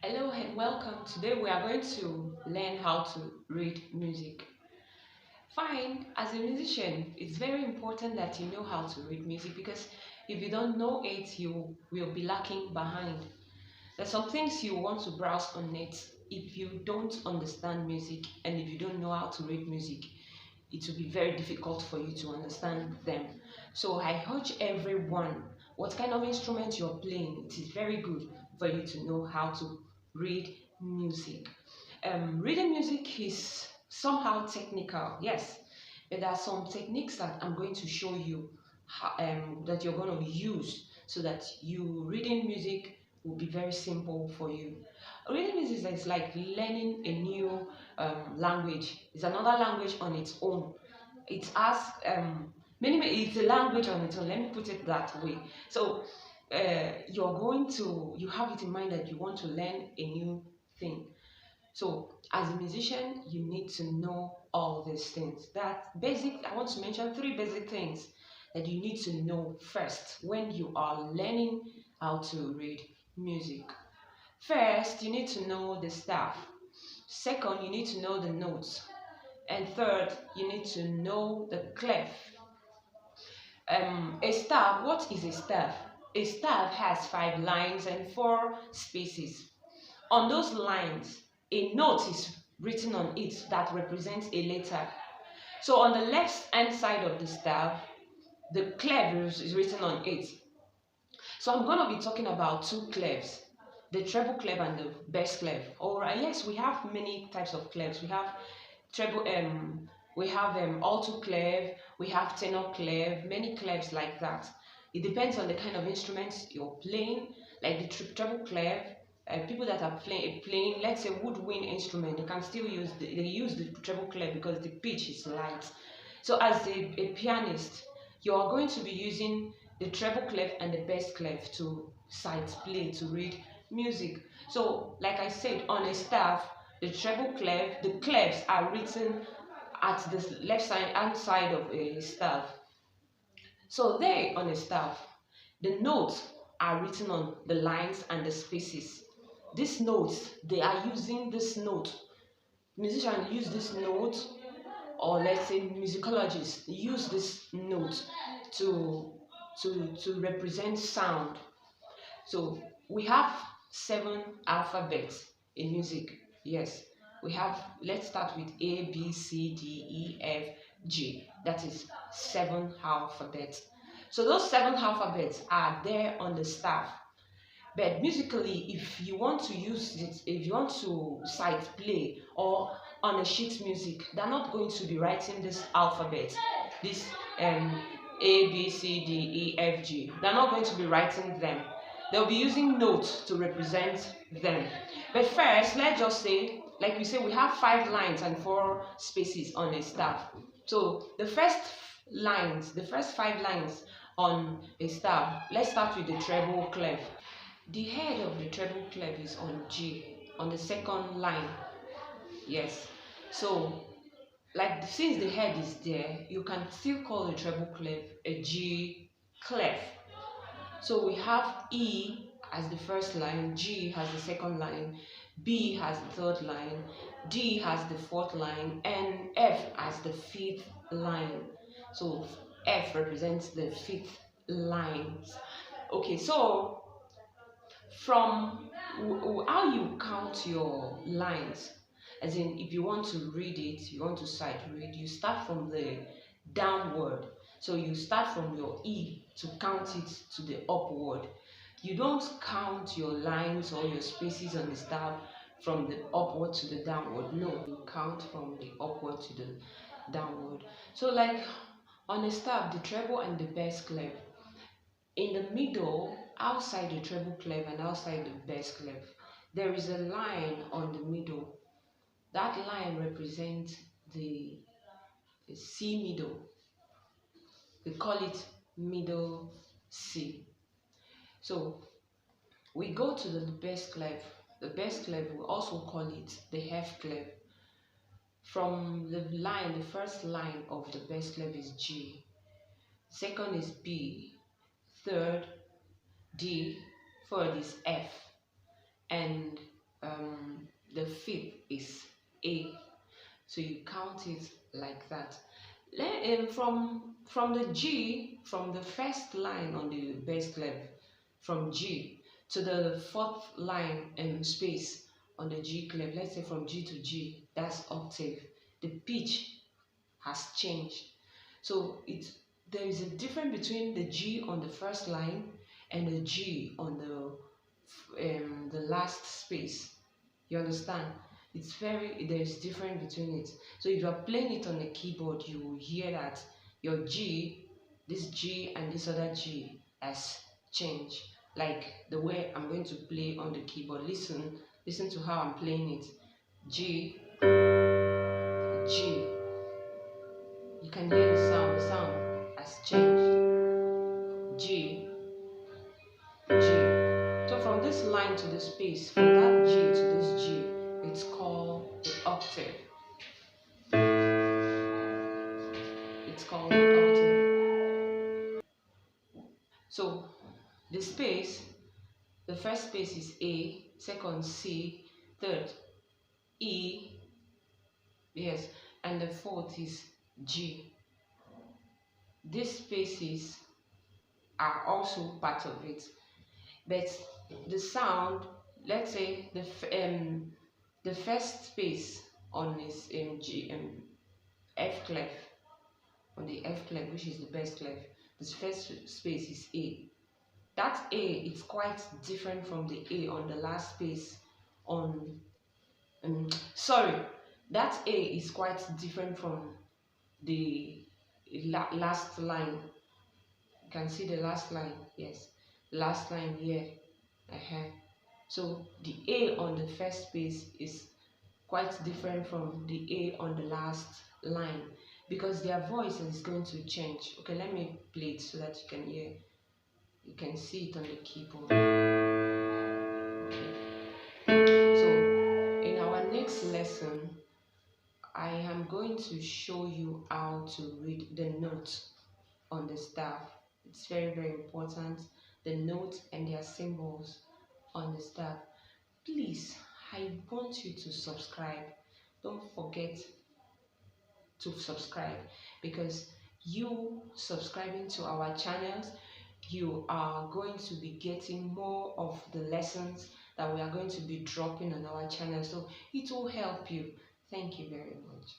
Hello and welcome. Today we are going to learn how to read music. Fine, as a musician, it's very important that you know how to read music because if you don't know it, you will be lacking behind. There's some things you want to browse on it. If you don't understand music and if you don't know how to read music, it will be very difficult for you to understand them. So I urge everyone, what kind of instrument you're playing, it is very good for you to know how to read music. Reading music is somehow technical, yes, but there are some techniques that I'm going to show you that you're going to use so that you reading music will be very simple for you. Reading music is like learning a new language. It's another language on its own. It has it's a language on its own. Let me put it that way. So you have it in mind that you want to learn a new thing. So as a musician, you need to know all these things. I want to mention three basic things that you need to know first when you are learning how to read music. First, you need to know the staff. Second, you need to know the notes. And third, you need to know the clef. A staff, what is a staff? A staff has 5 lines and 4 spaces. On those lines, a note is written on it that represents a letter. So on the left hand side of the staff, the clef is written on it. So I'm going to be talking about two clefs, the treble clef and the bass clef. Alright, yes, we have many types of clefs. We have treble we have alto clef, we have tenor clef, many clefs like that. It depends on the kind of instruments you're playing, like the treble clef. People that are playing, let's say woodwind instrument, they can still they use the treble clef because the pitch is light. So as a pianist, you are going to be using the treble clef and the bass clef to sight play, to read music. So like I said, on a staff, the treble clef, the clefs are written at the left hand side of a staff. So there on a staff, the notes are written on the lines and the spaces. These notes, they are using this note. Musicians use this note, or let's say musicologists use this note to to represent sound. So we have 7 alphabets in music. Yes, we have, let's start with A, B, C, D, E, F, G. That is 7 alphabets. So those 7 alphabets are there on the staff. But musically, if you want to use it, if you want to sight play or on a sheet music, they're not going to be writing this alphabet, this A, B, C, D, E, F, G. They're not going to be writing them. They'll be using notes to represent them. But first, let's just say, like we say, we have 5 lines and 4 spaces on a staff. So the first the first 5 lines on a staff, let's start with the treble clef. The head of the treble clef is on G, on the second line. Yes. So, like since the head is there, you can still call the treble clef a G clef. So we have E as the first line, G has the second line, B has the third line, D has the fourth line, and F as the fifth line. So F represents the fifth line. Okay, so from how you count your lines, as in if you want to read it, you want to sight read, you start from the downward. So you start from your E to count it to the upward. You don't count your lines or your spaces on the staff from the upward to the downward. No, you count from the upward to the downward. So like on a staff, the treble and the bass clef, in the middle, outside the treble clef and outside the bass clef, there is a line on the middle. That line represents the C middle. We call it middle C. So we go to the bass clef. The bass clef, we also call it the F clef. From the line, the first line of the bass clef is G. Second is B. Third D, fourth is F, and the fifth is A. So you count it like that. From the G, from the first line on the bass clef, from G to the fourth line space on the G clef, let's say from G to G, that's octave. The pitch has changed. So there is a difference between the G on the first line and the G on the last space. You understand? There's difference between it. So if you are playing it on the keyboard, you will hear that your G, this G and this other G has changed. Like the way I'm going to play on the keyboard. Listen to how I'm playing it. G, G. You can hear the sound has changed. G, G. So from this line to the space, from that G to this G, it's called the octave. It's called the octave. So the space, the first space is A, second C, third E, yes, and the fourth is G. These spaces are also part of it, but the sound, let's say the first space on this F clef, on the F clef, which is the bass clef, this first space is A. That A is quite different from the A on the last space on that A is quite different from the last line. You can see the last line, yes, last line here. So the A on the first space is quite different from the A on the last line because their voice is going to change. Okay, let me play it so that you can hear. You can see it on the keyboard. Okay. So in our next lesson, I am going to show you how to read the notes on the staff. It's very, very important. The notes and their symbols on the staff. Please, I want you to subscribe. Don't forget to subscribe, because you subscribing to our channels, you are going to be getting more of the lessons that we are going to be dropping on our channel. So it will help you. Thank you very much.